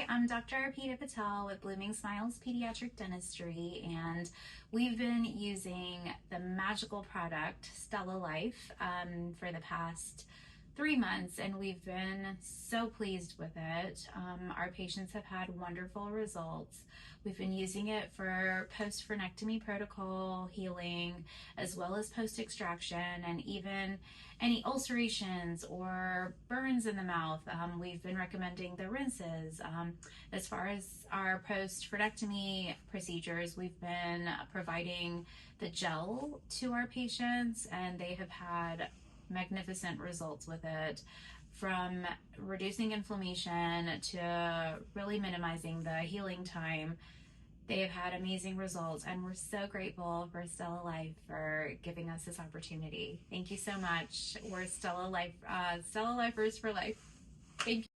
Hi, I'm Dr. Arpita Patel with Blooming Smiles Pediatric Dentistry, and we've been using the magical product StellaLife for the past 3 months, and we've been so pleased with it. Our patients have had wonderful results. We've been using it for post-frenectomy protocol healing, as well as post-extraction, and even any ulcerations or burns in the mouth. We've been recommending the rinses. As far as our post-frenectomy procedures, we've been providing the gel to our patients, and they have had magnificent results with it, from reducing inflammation to really minimizing the healing time. They have had amazing results, and we're so grateful for StellaLife for giving us this opportunity. Thank you so much. We're StellaLifers for life. Thank you.